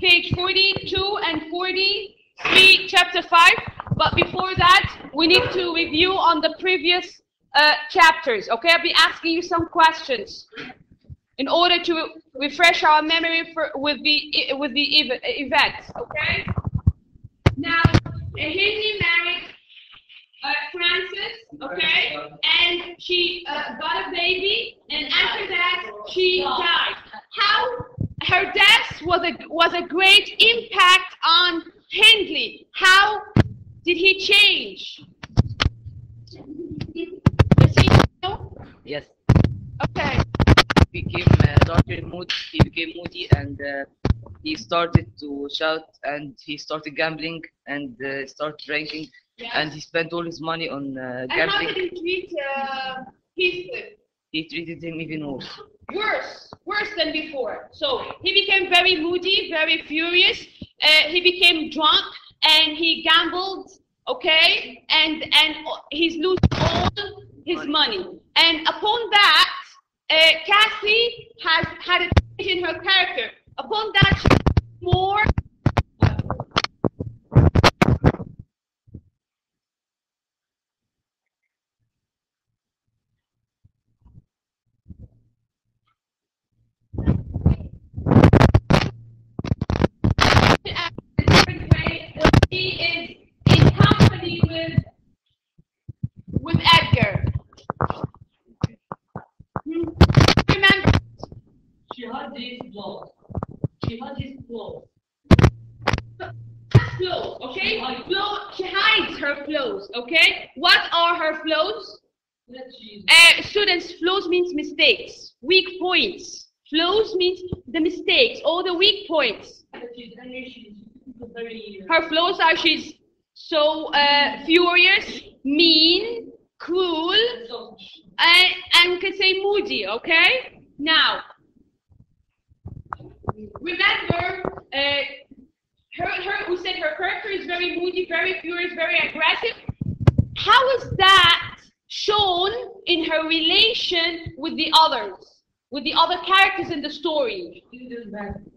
page 42 and 43, chapter 5. But before that, we need to review on the previous chapters. Okay, I'll be asking you some questions in order to refresh our memory with the events. Okay. Now, Hindi married Francis, okay, and she got a baby, and after that she died. How her death was a great impact on Hindley. How did he change? Does he know? Yes. Okay. He became moody, and he started to shout, and he started gambling, and started drinking. Yes. And he spent all his money on gambling. And how did he treat Heathcliff? He treated him even worse. Worse than before. So he became very moody, very furious. He became drunk, and he gambled. Okay, and he's losing all his money. And upon that, Cassie has had a change in her character. Upon that, she's more. He is in company with Edgar. Remember? She had these clothes. Flows, okay? She hides her flows, okay? What are her flows? Students, flows means mistakes, weak points. Flows means the mistakes, all the weak points. Her flows are she's so furious, mean, cruel, and we can say moody, okay? Now, remember, we said her character is very moody, very furious, very aggressive. How is that shown in her relation with the others, with the other characters in the story?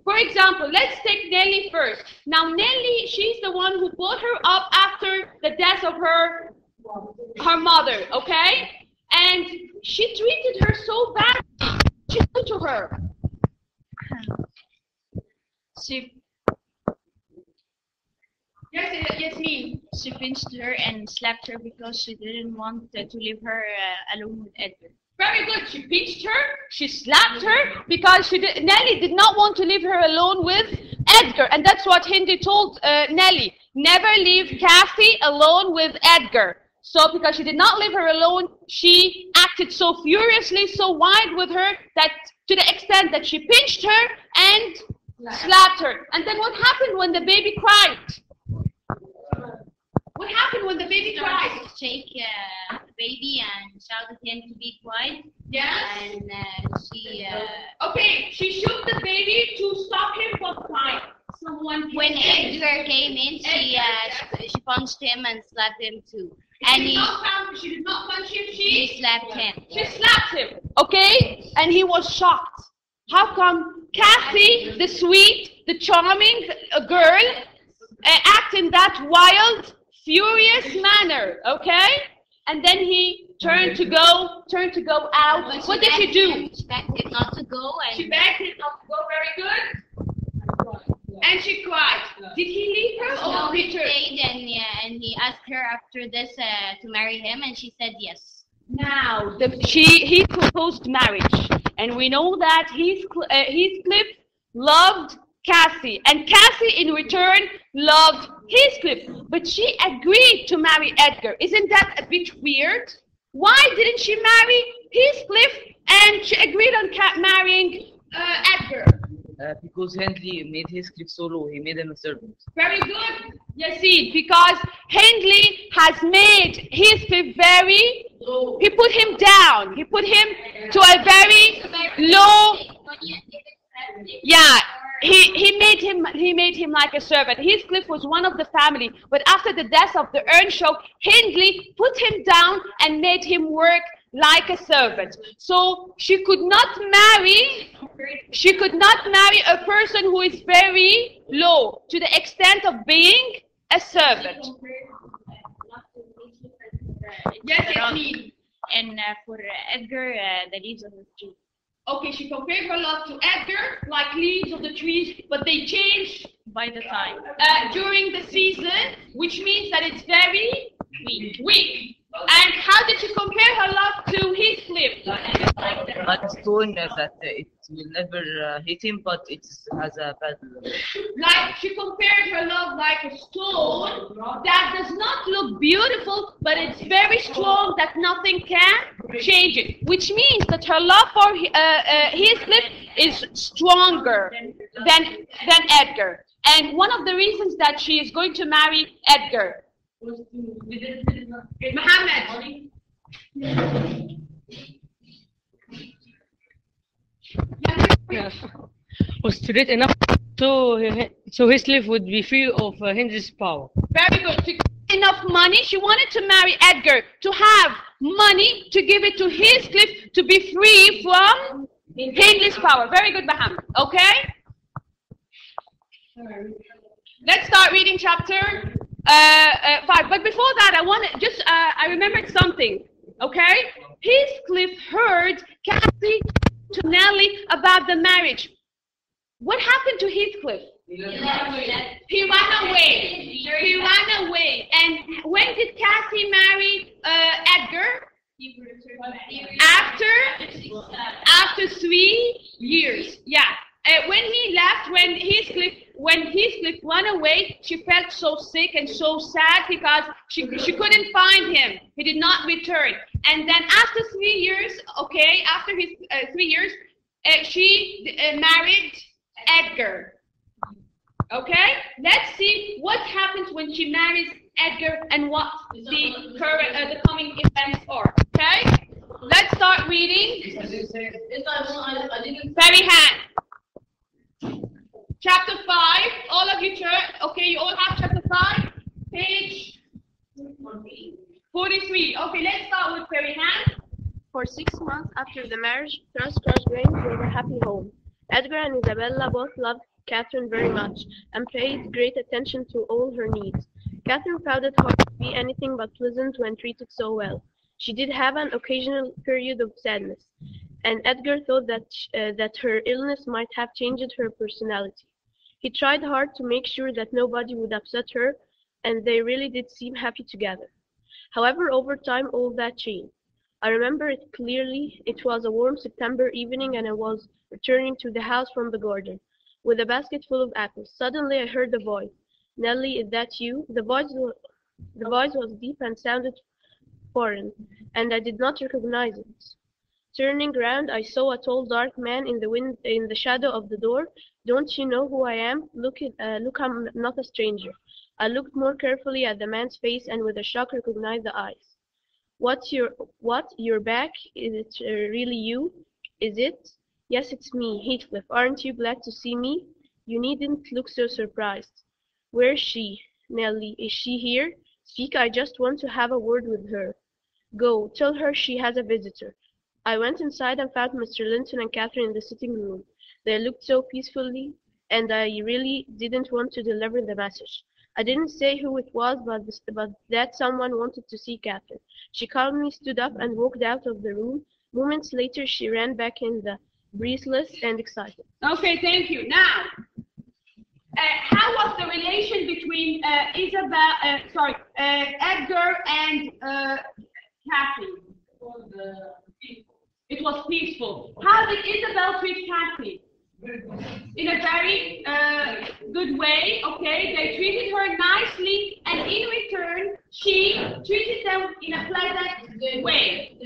For example, let's take Nellie first. Now, Nellie, she's the one who brought her up after the death of her mother, okay? And she treated her so badly. She did to her. Yes, me. She pinched her and slapped her because she didn't want to leave her alone with Edgar. Very good. She pinched her, she slapped her because Nellie did not want to leave her alone with Edgar. And that's what Hindi told Nellie. Never leave Cassie alone with Edgar. So because she did not leave her alone, she acted so furiously, so wild with her, that to the extent that she pinched her and slapped her. And then what happened when the baby cried? What happened when the baby cried? Shake the baby and shouted him to be quiet. Yes. And she. Okay, she shook the baby to stop him from crying. When Edgar came in, she punched him and slapped him too. And she did not punch him. She slapped him. She slapped him. Okay, and he was shocked. How come Cassie, the sweet, the charming girl, act in that wild, furious manner? Okay, and then he turned to go out. What did she do? She begged him not to go. She begged him not to go. Very good. And she cried. Did he leave her or he stayed, and he asked her after this to marry him, and she said yes. Now, he proposed marriage, and we know that Heathcliff loved Cassie, and Cassie in return loved Heathcliff, but she agreed to marry Edgar. Isn't that a bit weird? Why didn't she marry Heathcliff and she agreed on marrying Edgar? Because Hindley made Heathcliff so low, he made him a servant. Very good. Yes, see, because Hindley has made Heathcliff very low. He put him down. He put him to a very low. Yeah, he made him like a servant. Heathcliff was one of the family, but after the death of the Earnshaw, Hindley put him down and made him work like a servant. So she could not marry a person who is very low to the extent of being a servant. Yes, Yasmin. And for Edgar, the leaves of the tree. Okay, she compared her love to Edgar like leaves of the trees, but they change By the time. during the season, which means that it's very weak. And how did she compare her love to Heathcliff? Like a stone that it will never hit him, but it has a bad. Like she compared her love like a stone that does not look beautiful, but it's very strong that nothing can change it. Which means that her love for Heathcliff is stronger than Edgar. And one of the reasons that she is going to marry Edgar. Mohammed. Was to read enough so Heathcliff would be free of Henry's power. Very good. She got enough money. She wanted to marry Edgar to have money to give it to Heathcliff to be free from Henry's power. Very good, Mohammed. Okay? Let's start reading chapter 5. But before that, I remembered something. Okay? Heathcliff heard Cassie to Nellie about the marriage. What happened to Heathcliff? He ran away. He ran away. And when did Cassie marry Edgar? After 3 years. Yeah. When he left, when Heathcliff ran away, she felt so sick and so sad because she couldn't find him. He did not return. And then after 3 years, okay, after his 3 years, she married Edgar. Okay, let's see what happens when she marries Edgar and what the coming events are. Okay, let's start reading. Farihan. Chapter 5. All of you turn. Okay, you all have chapter 5, page 43. Okay, let's start with Farihan. For 6 months after the marriage, Thrushcross Grange was a happy home. Edgar and Isabella both loved Catherine very much and paid great attention to all her needs. Catherine found it hard to be anything but pleasant when treated so well. She did have an occasional period of sadness, and Edgar thought that her illness might have changed her personality. He tried hard to make sure that nobody would upset her, and they really did seem happy together. However, over time, all that changed. I remember it clearly. It was a warm September evening, and I was returning to the house from the garden with a basket full of apples. Suddenly I heard a voice. "Nellie, is that you?" The voice was deep and sounded foreign, and I did not recognize it. Turning round, I saw a tall, dark man in the shadow of the door. "Don't you know who I am? Look, I'm not a stranger." I looked more carefully at the man's face, and with a shock recognized the eyes. What? You're back? Is it really you? Is it? Yes, it's me, Heathcliff. Aren't you glad to see me? You needn't look so surprised. Where's she? Nellie, is she here? Speak, I just want to have a word with her. Go, tell her she has a visitor. I went inside and found Mr. Linton and Catherine in the sitting room. They looked so peacefully, and I really didn't want to deliver the message. I didn't say who it was, but that someone wanted to see Catherine. She calmly stood up and walked out of the room. Moments later, she ran back in, breathless and excited. Okay, thank you. Now, how was the relation between Edgar and Catherine? It was peaceful. How did Isabel treat Catherine? In a very good way, okay? They treated her nicely, and in return, she treated them in a pleasant way.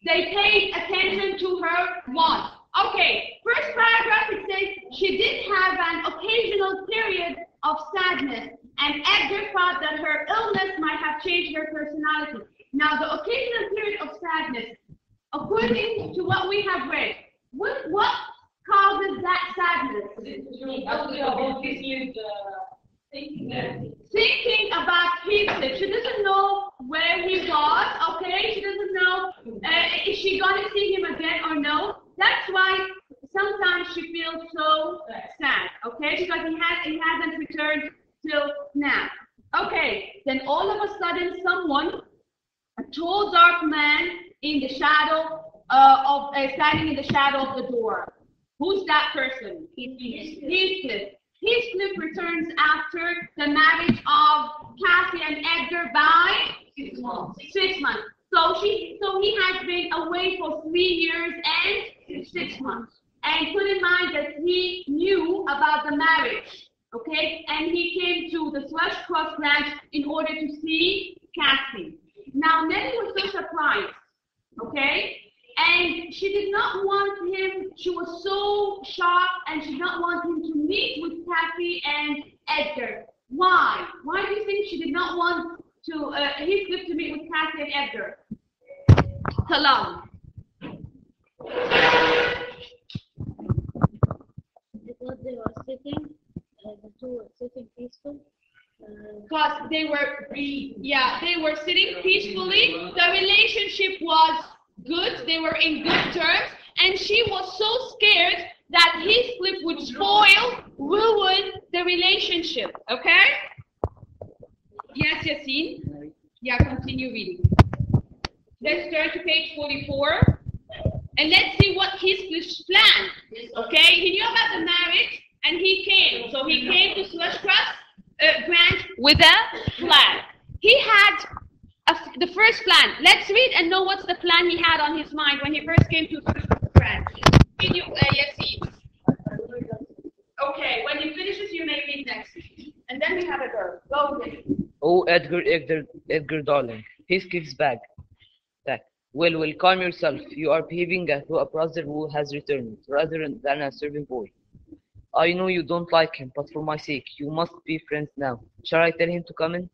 They paid attention to her wants. Okay, first paragraph it says she did have an occasional period of sadness, and Edgar thought that her illness might have changed her personality. Now, the occasional period of sadness, according to what we have read, what causes that sadness? Thinking about Heathcliff. She doesn't know where he was, okay? She doesn't know is she going to see him again or no. That's why sometimes she feels so sad, okay? Because he hasn't returned till now. Okay, then all of a sudden someone, a tall dark man in the shadow standing in the shadow of the door. Who's that person? Heathcliff. Heathcliff returns after the marriage of Cassie and Edgar by 6 months. 6 months. So he has been away for 3 years and 6 months. And put in mind that he knew about the marriage, okay? And he came to the Thrushcross Ranch in order to see Cassie. Now Nellie was so surprised, okay? And she did not want him, she was so shocked, and she did not want him to meet with Cassie and Edgar. Why? Why do you think she did not want Heathcliff to meet with Cassie and Edgar? Salam. Because they were sitting, the two were sitting peaceful. Because they were sitting peacefully. The relationship was good. They were in good terms, and she was so scared that Heathcliff would ruin the relationship. Okay? Yes, Yassine? Yeah, continue reading. Let's turn to page 44, and let's see what Heathcliff's plan. Okay? He knew about the marriage, and he came. So he came to Thrushcross Ranch with a plan. He had the first plan. Let's read and know what's the plan he had on his mind when he first came to Thrushcross Ranch. Yassine. Okay, when he finishes, you may read next. And then we have a girl. Go ahead. Oh, Edgar, darling. Heathcliff's back. Well, calm yourself. You are behaving as a brother who has returned, rather than a servant boy. I know you don't like him, but for my sake, you must be friends now. Shall I tell him to come in?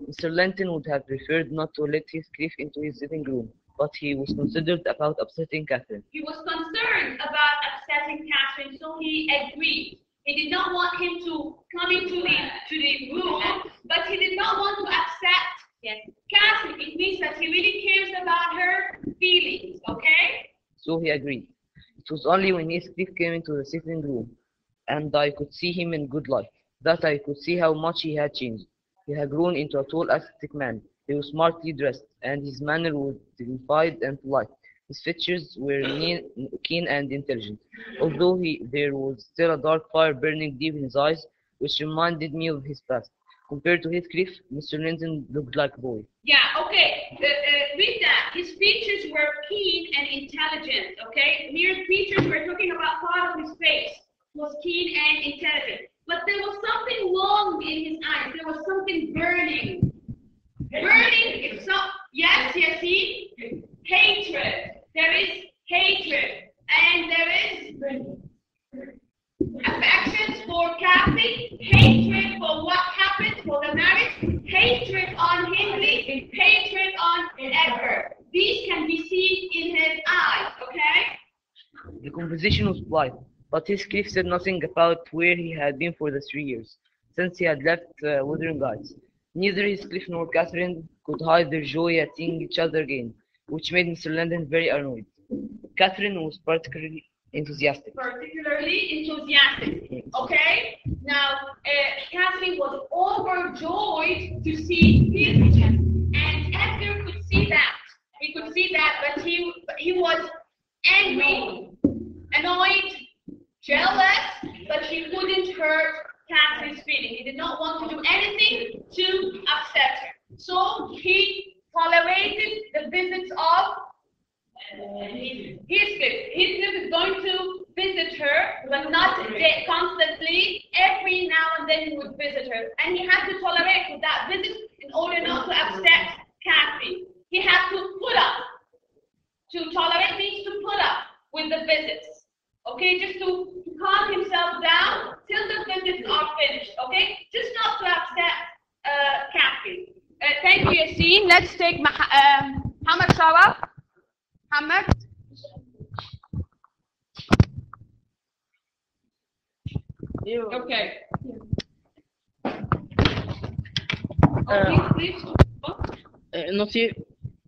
Mr. Linton would have preferred not to let Heathcliff into his sitting room, but he was considered about upsetting Catherine. He was concerned about upsetting Catherine, so he agreed. He did not want him to come into the room, but he did not want to upset Catherine. It means that he really cares about her feelings, okay? So he agreed. It was only when Heathcliff came into the sitting room, and I could see him in good light, that I could see how much he had changed. He had grown into a tall, athletic man. He was smartly dressed, and his manner was dignified and polite. His features were keen and intelligent, although there was still a dark fire burning deep in his eyes, which reminded me of his past. Compared to Heathcliff, Mr. Linton looked like a boy. Yeah, okay. Read that. His features were keen and intelligent, okay? Here, features, we're talking about part of his face, was keen and intelligent. But there was something wrong in his eyes. There was something burning. Burning, yes, see? Hatred. There is hatred. And there is affections for Kathy, hatred for what happened for the marriage, hatred on Hindley, hatred on Edgar. These can be seen in his eyes, okay? The conversation was polite, but Heathcliff said nothing about where he had been for the 3 years, since he had left Wuthering Heights. Neither Heathcliff nor Catherine could hide their joy at seeing each other again, which made Mr. Linton very annoyed. Catherine was particularly enthusiastic. Okay? Now, Catherine was overjoyed to see Heathcliff, and Edgar could see that. He could see that, but he was angry, annoyed, jealous, but he couldn't hurt Catherine's feeling. He did not want to do anything to upset her. So he tolerated the visits of Heathcliff. Heathcliff is going to visit her, but not constantly. Every now and then he would visit her. And he had to tolerate that visit in order not to upset Cathy. He had to put up. To tolerate means to put up with the visits. Okay, just to calm himself down till the visits are finished. Okay, just not to upset Cathy. Thank you, Yassine. Let's take Muhammad Shawab. Muhammad. Okay. Heathcliff. Not here.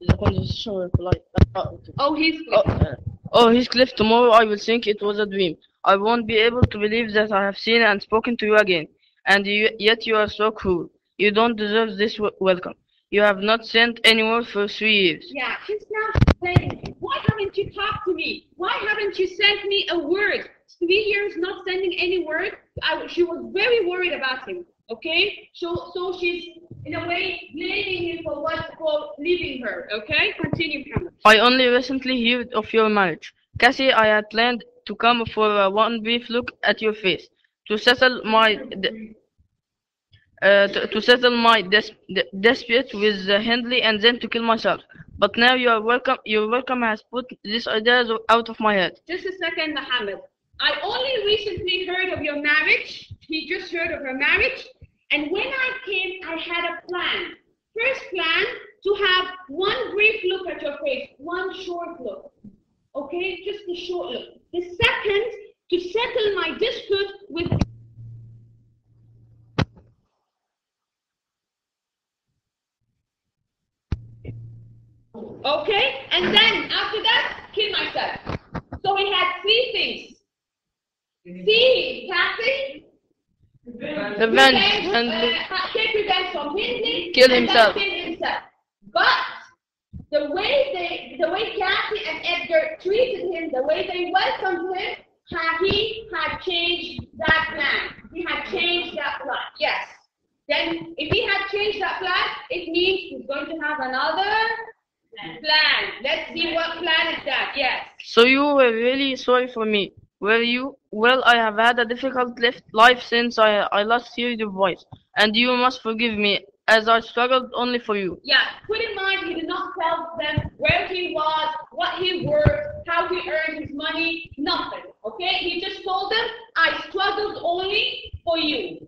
The conversation will polite. Okay. Oh, Heathcliff. Heathcliff, tomorrow I will think it was a dream. I won't be able to believe that I have seen and spoken to you again. And yet you are so cruel. You don't deserve this welcome. You have not sent any word for 3 years. Yeah, she's now saying, why haven't you talked to me? Why haven't you sent me a word? 3 years not sending any word. She was very worried about him. Okay, so she's in a way blaming him for leaving her. Okay, continue, Muhammad. I only recently heard of your marriage. Cassie, I had planned to come for one brief look at your face to settle my dispute with Hindley and then to kill myself. But now your welcome has put these ideas out of my head. Just a second, Muhammad. I only recently heard of your marriage. He just heard of her marriage. And when I came, I had a plan. First plan, to have one brief look at your face, one short look. Okay, just a short look. The second, to settle my dispute with... Okay, and then after that, kill myself. So he had 3 things. See, Kathy? Revenge. Take revenge from Hindley. Kill and himself. then kill himself. But the way Kathy and Edgar treated him, the way they welcomed him, he had changed that plan. He had changed that plan. Yes. Then, if he had changed that plan, it means he's going to have another plan. Let's see what plan is that. Yes. So you were really sorry for me, were you? Well, I have had a difficult life since I last heard your voice, and you must forgive me, as I struggled only for you. Yeah, put in mind he did not tell them where he was, what he worked, how he earned his money, nothing. Okay? He just told them, I struggled only for you.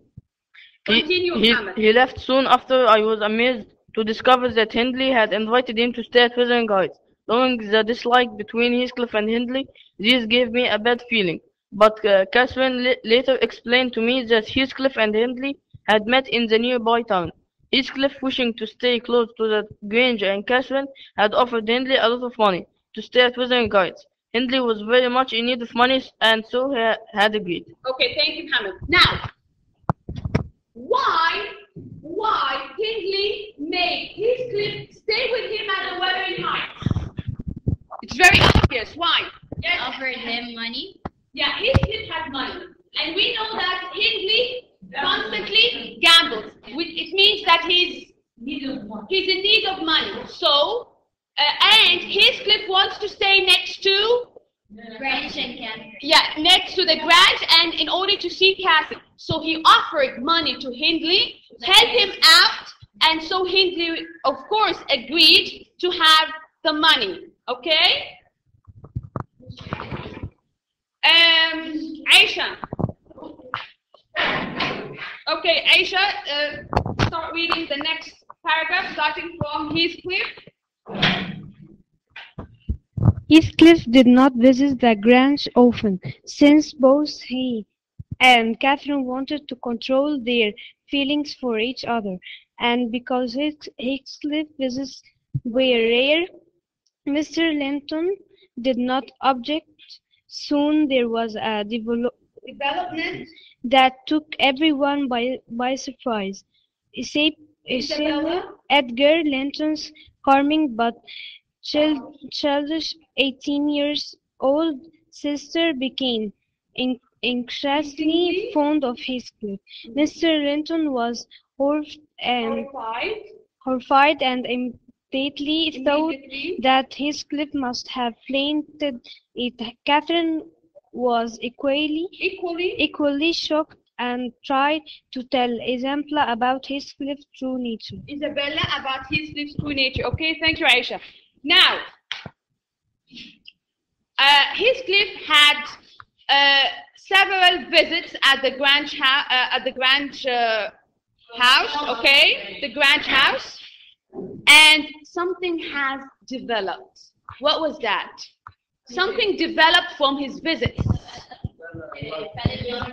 Continue, Muhammad. He left soon after. I was amazed to discover that Hindley had invited him to stay at Wuthering Heights. Knowing the dislike between Heathcliff and Hindley, this gave me a bad feeling. But Catherine later explained to me that Heathcliff and Hindley had met in the nearby town. Heathcliff, wishing to stay close to the Grange, and Catherine had offered Hindley a lot of money to stay at Wuthering Heights. Hindley was very much in need of money, and so he had agreed. Okay, thank you, Muhammad. Now, why Hindley made Heathcliff stay with him at the Wuthering Heights? It's very obvious. Why? Yes. Offered him money. Yeah, Heathcliff had money. And we know that Hindley constantly gambles. It means that he's in need of money. So, and Heathcliff wants to stay next to Grange and Catherine. Yeah, next to the Grange, and in order to see Catherine. So he offered money to Hindley, help him out, and so Hindley, of course, agreed to have the money. Okay? Aisha. Okay, Aisha, start reading the next paragraph, starting from Heathcliff. Heathcliff did not visit the Grange often, since both he and Catherine wanted to control their feelings for each other, and because Heathcliff visits were rare, Mr. Linton did not object. Soon there was a development that took everyone by surprise. Isabella? Edgar Linton's charming but childish 18-year-old sister became increasingly fond of Heathcliff. Mr. Linton was horrified and immediately thought that Heathcliff must have fainted. Catherine was equally shocked and tried to tell Isabella about Heathcliff's true nature. Isabella about Heathcliff's true nature. Okay, thank you, Aisha. Now, Heathcliff had several visits at the Grange house. Okay, the Grange house, and something has developed. What was that? Something developed from his visits. Isabella fell in love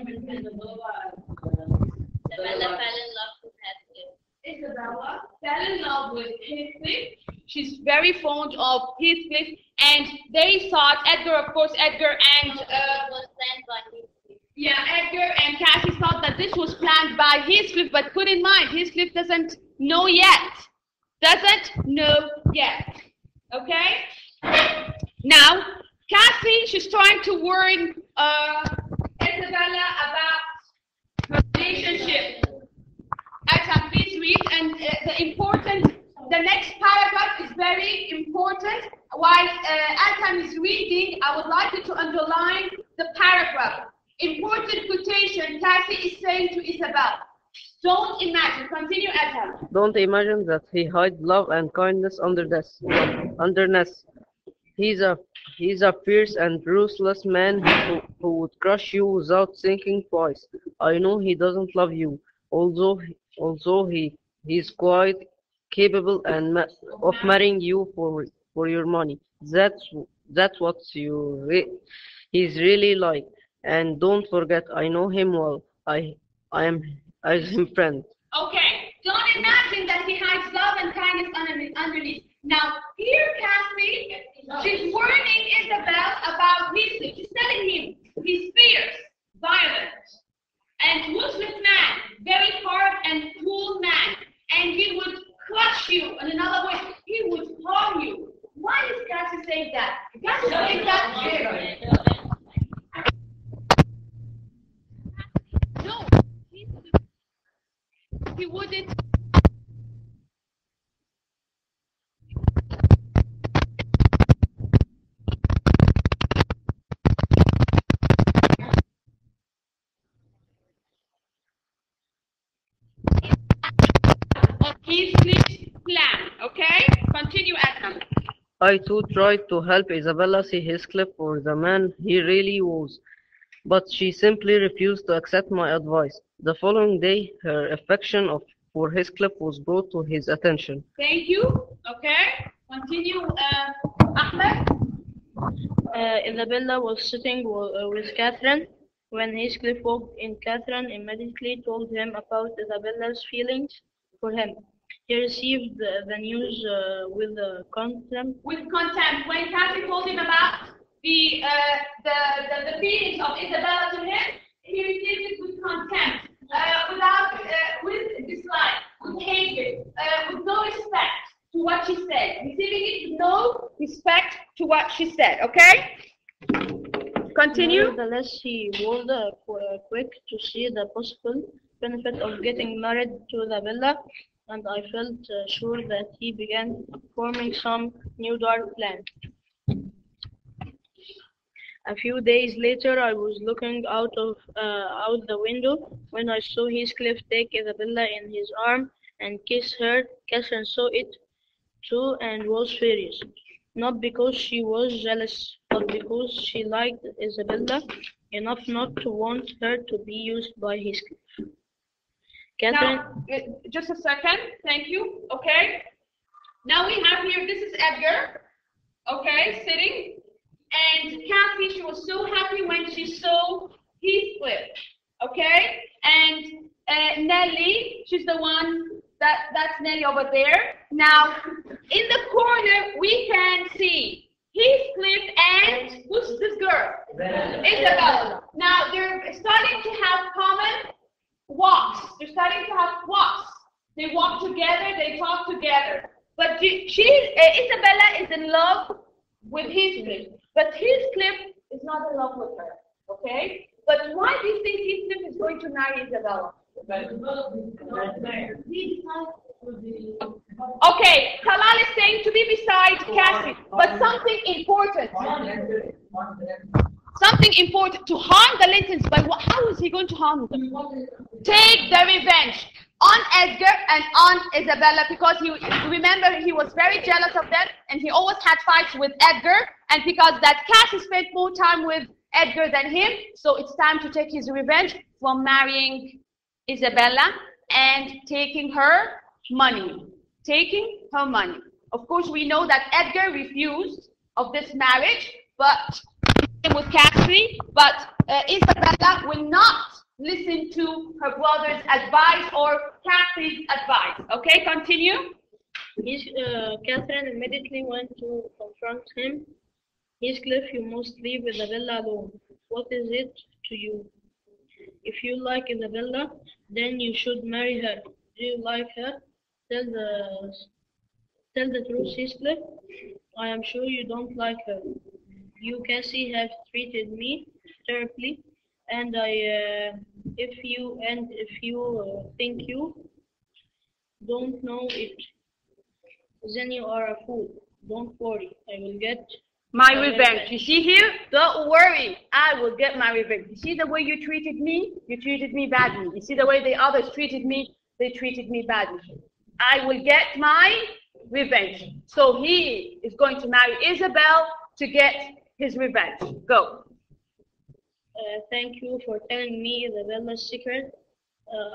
with Heathcliff. Isabella fell in love with Heathcliff. She's very fond of Heathcliff, and they thought Edgar, of course, Edgar and was planned by Heathcliff. Edgar and Cassie thought that this was planned by Heathcliff, but put in mind, Heathcliff doesn't know yet. Okay? Now, Cassie, she's trying to warn Isabella about her relationship. Adam, please read, and the next paragraph is very important. While Adam is reading, I would like you to underline the paragraph. Important quotation, Cassie is saying to Isabel. Don't imagine. Continue, Adam. Don't imagine that he hides love and kindness underneath. He's a fierce and ruthless man who would crush you without thinking twice. I know he doesn't love you, although he's quite capable of marrying you for your money. That's what he's really like. And don't forget, I know him well. I am his friend. Okay, don't imagine that he hides love and kindness underneath. Now, here, Cassie, she's warning Isabel about Heathcliff. She's telling him he's fierce, violent, and ruthless man, very hard and cruel man, and he would crush you. In another way, he would harm you. Why is Cassie saying that? Cassie saying that here. No, he wouldn't. Of Heathcliff's plan, okay? Continue, Adam. I too tried to help Isabella see Heathcliff for the man he really was, but she simply refused to accept my advice. The following day, her affection for Heathcliff was brought to his attention. Thank you. Okay. Continue, Ahmed. Isabella was sitting with Catherine when Heathcliff walked in. Catherine immediately told him about Isabella's feelings for him. He received the news with contempt. With contempt. When Cassie told him about the feelings of Isabella to him, he received it with contempt, with dislike, with hatred, with no respect to what she said. Receiving it with no respect to what she said. Okay? Continue. Nevertheless, he was quick to see the possible benefit of getting married to Isabella, and I felt sure that he began forming some new dark plan. A few days later, I was looking out the window when I saw Heathcliff take Isabella in his arm and kiss her. Catherine saw it too and was furious, not because she was jealous, but because she liked Isabella enough not to want her to be used by Heathcliff. Catherine. Now, just a second. Thank you. Okay. Now we have here. This is Edgar. Okay, sitting. And Cassie, she was so happy when she saw Heathcliff, okay? And Nellie, she's the one, that's Nellie over there. Now, in the corner, we can see Heathcliff and, who's this girl? Isabella. Now, they're starting to have common walks. They're starting to have walks. They walk together, they talk together. But Isabella is in love with Heathcliff. But Heathcliff is not in love with her, okay? But why do you think Heathcliff is going to marry Isabella? Okay, Talal is saying to be beside Cassie, but something important. Something important, to harm the Lintons. By what? How is he going to harm them? Take the revenge on Edgar and on Isabella, because remember he was very jealous of them and he always had fights with Edgar, and because that Cassie spent more time with Edgar than him, so it's time to take his revenge from marrying Isabella and taking her money. Of course, we know that Edgar refused of this marriage, but with Cassie, but Isabella will not listen to her brother's advice or Kathy's advice. Okay, continue. Catherine immediately went to confront him. Heathcliff, you must leave Isabella alone. What is it to you? If you like Isabella, then you should marry her. Do you like her? Tell the truth, Heathcliff. I am sure you don't like her. You, Cassie, have treated me terribly, and if you think you don't know it, then you are a fool. Don't worry, I will get My revenge. You see here? Don't worry. I will get my revenge. You see the way you treated me? You treated me badly. You see the way the others treated me? They treated me badly. I will get my revenge. So he is going to marry Isabel to get his revenge. Go. Thank you for telling me Isabella's secret.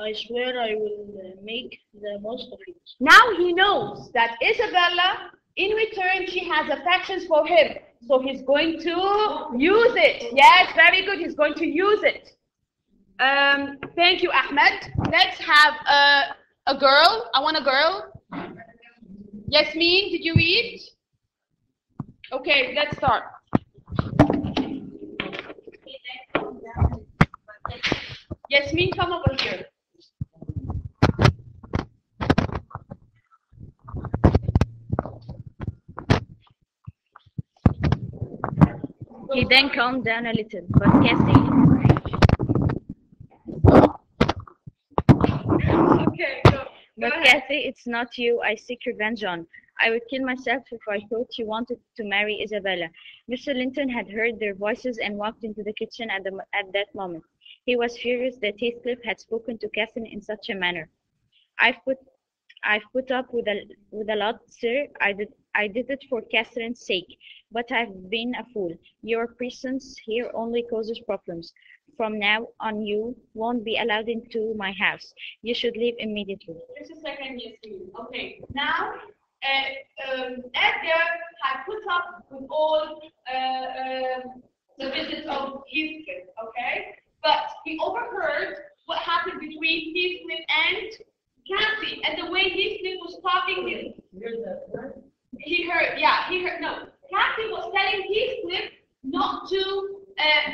I swear I will make the most of it. Now he knows that Isabella, in return, she has affections for him. So he's going to use it. Yes, very good. He's going to use it. Thank you, Ahmed. Let's have a girl. I want a girl. Yasmin, did you read? Okay, let's start. Yasmin, come over here. He then calmed down a little, but Cassie... Okay, go. But Cassie, it's not you I seek revenge on. I would kill myself if I thought you wanted to marry Isabella. Mr. Linton had heard their voices and walked into the kitchen at that moment. He was furious that Heathcliff had spoken to Catherine in such a manner. I've put up with a lot, sir. I did it for Catherine's sake, but I've been a fool. Your presence here only causes problems. From now on, you won't be allowed into my house. You should leave immediately. Just a second, Yasmin. Okay, now Edgar had put up with all the visits of Heathcliff, okay? But he overheard what happened between Heathcliff and Cassie, and the way Heathcliff was talking. He heard. No, Cassie was telling Heathcliff not to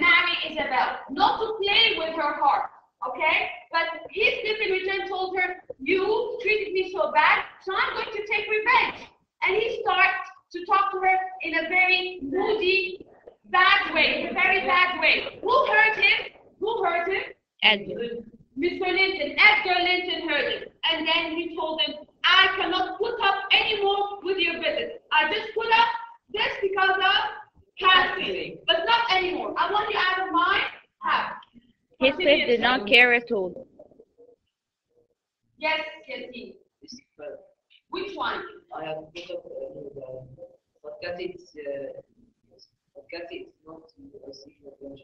marry Isabel, not to play with her heart, okay? But Heathcliff in return told her, you treated me so bad, so I'm going to take revenge. And he starts to talk to her in a very moody, bad way, a very bad way. Who hurt him? Edgar. Mr. Linton, Edgar Linton heard it. And then he told him, I cannot put up anymore with your visits. I just put up this because of Cassie, but not anymore. I want you out of my house. Heathcliff did not care at all. Yes, which one? I have put up but Cassie is not I seek revenge.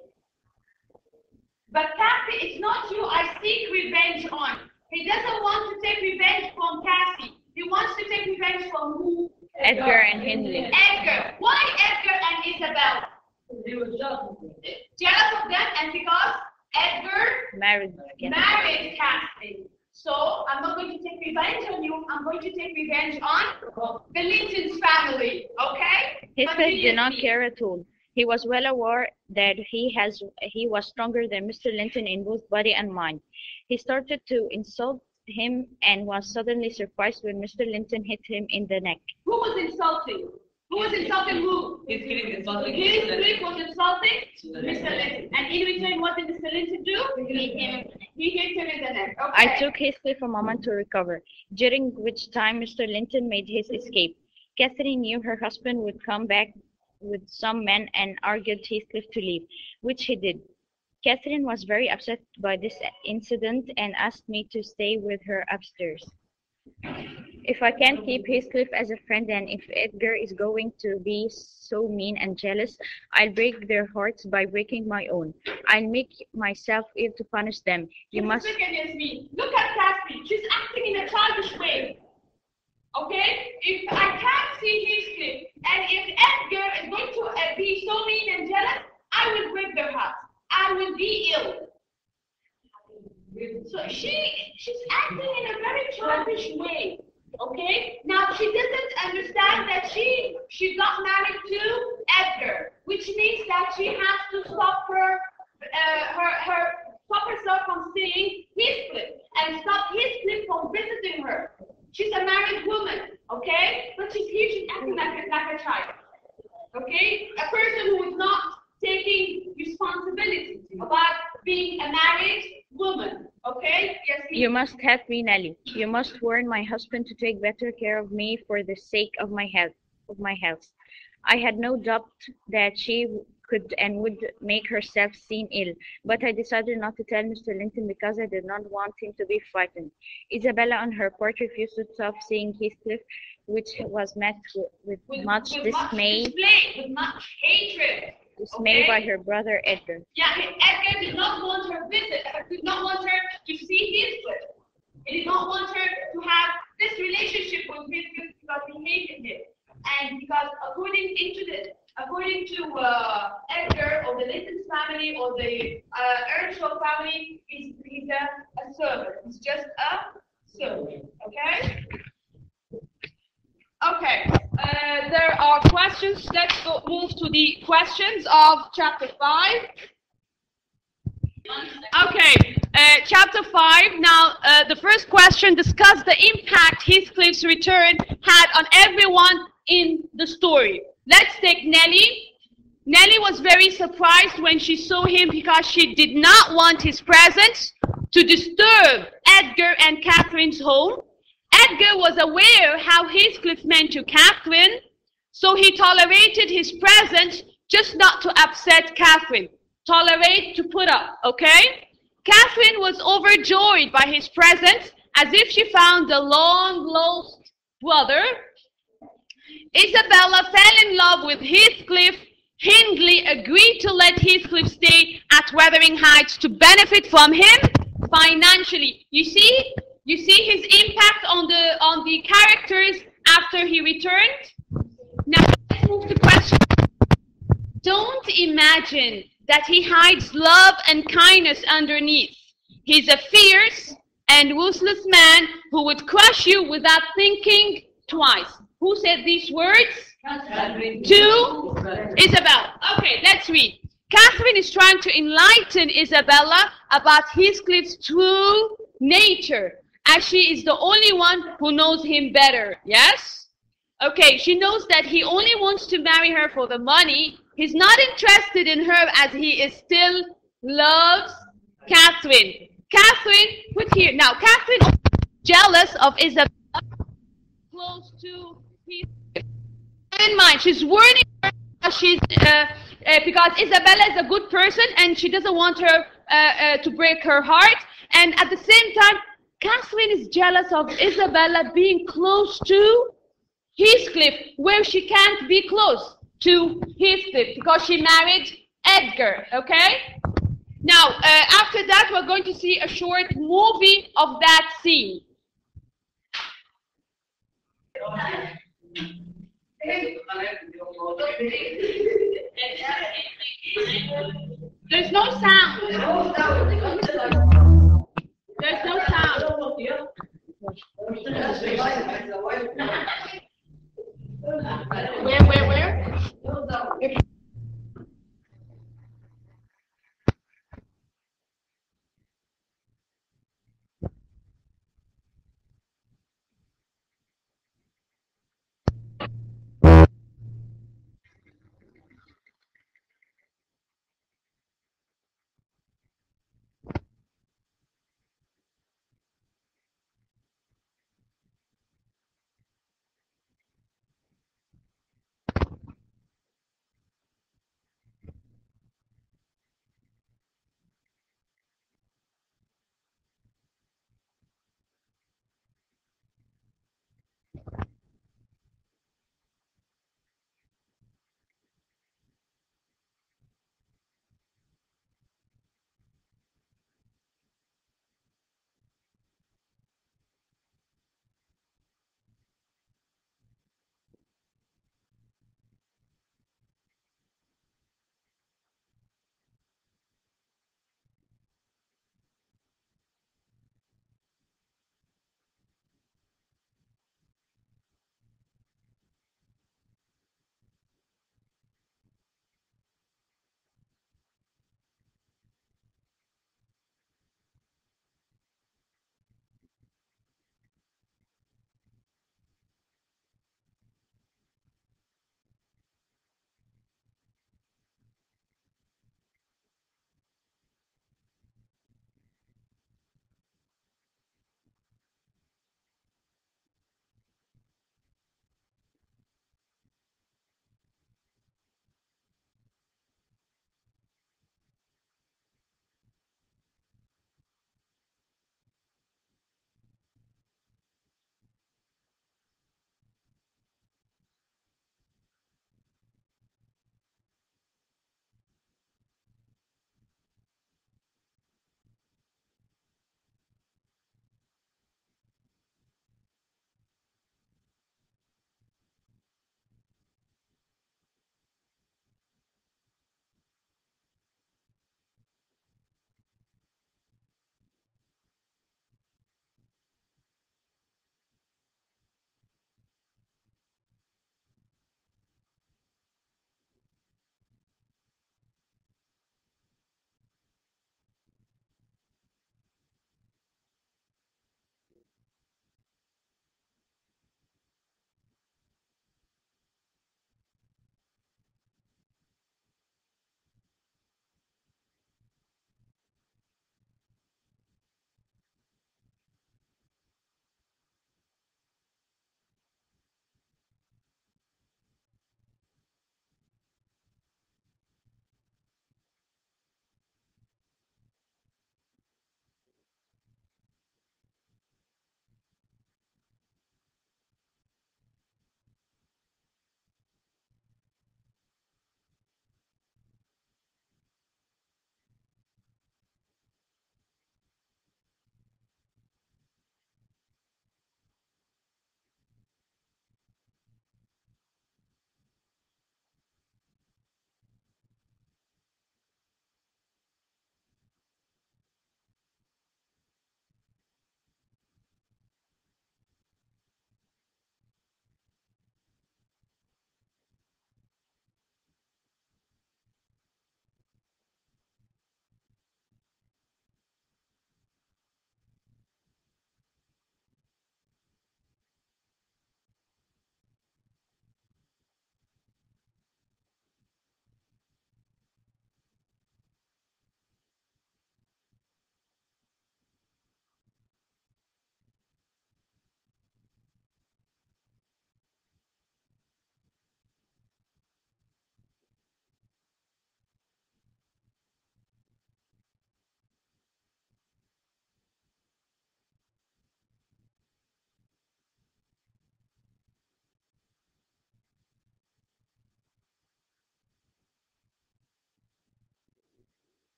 But Cassie, it's not you I seek revenge on. He doesn't want to take revenge from Cassie. He wants to take revenge from who? Edgar and Hindley. Edgar. Why Edgar and Isabel? They were jealous of them, and because Edgar married Cassie. So I'm not going to take revenge on you. I'm going to take revenge on the Linton's family. Okay? Heathcliff did not care at all. He was well aware that he was stronger than Mr. Linton in both body and mind. He started to insult him and was suddenly surprised when Mr. Linton hit him in the neck. Who was insulting? Who was insulting who? Heathcliff was insulting Mr. Linton. And in return, what did Mr. Linton do? He hit him in the neck. Okay. I took Heathcliff a moment to recover, during which time Mr. Linton made his escape. Catherine knew her husband would come back with some men and argued Heathcliff to leave, which he did. Catherine was very upset by this incident and asked me to stay with her upstairs. If I can't keep Heathcliff as a friend, and if Edgar is going to be so mean and jealous, I'll break their hearts by breaking my own. I'll make myself ill to punish them. You must... Look at Catherine. She's acting in a childish way. Okay? If I can't see Heathcliff, and if Edgar is going to be so mean and jealous, I will break their hearts. I will be ill. So she's acting in a very childish way. Okay? Now she doesn't understand that she got married to Edgar, which means that she has to stop herself from seeing Heathcliff and stop Heathcliff from visiting her. She's a married woman, okay? But she's acting like a child. Okay? A person who is not taking responsibility about being a married woman. Okay? Yes, please. You must help me, Nelly. You must warn my husband to take better care of me for the sake of my health. I had no doubt that she could and would make herself seem ill, but I decided not to tell Mr. Linton because I did not want him to be frightened. Isabella on her part refused to stop seeing Heathcliff, which was met with much dismay. With much hatred. Dismay by her brother Edgar. Yeah, Edgar did not want her did not want her to see Heathcliff. He did not want her to have this relationship with Heathcliff because he hated him. And because according to Edgar or the Linton's family or the Earnshaw family, he's a servant. He's just a servant. Okay? Okay. There are questions. Let's move to the questions of chapter 5. Okay, chapter 5. Now, the first question discussed the impact Heathcliff's return had on everyone in the story. Let's take Nelly. Nelly was very surprised when she saw him because she did not want his presence to disturb Edgar and Catherine's home. Edgar was aware how Heathcliff meant to Catherine, so he tolerated his presence just not to upset Catherine. Tolerate to put up, okay? Catherine was overjoyed by his presence, as if she found a long-lost brother. Isabella fell in love with Heathcliff. Hindley agreed to let Heathcliff stay at Wuthering Heights to benefit from him financially. You see his impact on the characters after he returned? Now let's move to question. Don't imagine that he hides love and kindness underneath. He's a fierce and ruthless man who would crush you without thinking twice. Who said these words? To Isabella. Okay, let's read. Catherine is trying to enlighten Isabella about Heathcliff's true nature, as she is the only one who knows him better. Yes? Okay, she knows that he only wants to marry her for the money. He's not interested in her as he is still loves Catherine. Catherine, put here. Now, Catherine is jealous of Isabella, close to Heathcliff. In mind, she's warning her because Isabella is a good person and she doesn't want her to break her heart. And at the same time, Catherine is jealous of Isabella being close to Heathcliff, where she can't be close to Heathcliff because she married Edgar, okay? Now, after that, we're going to see a short movie of that scene. There's no sound.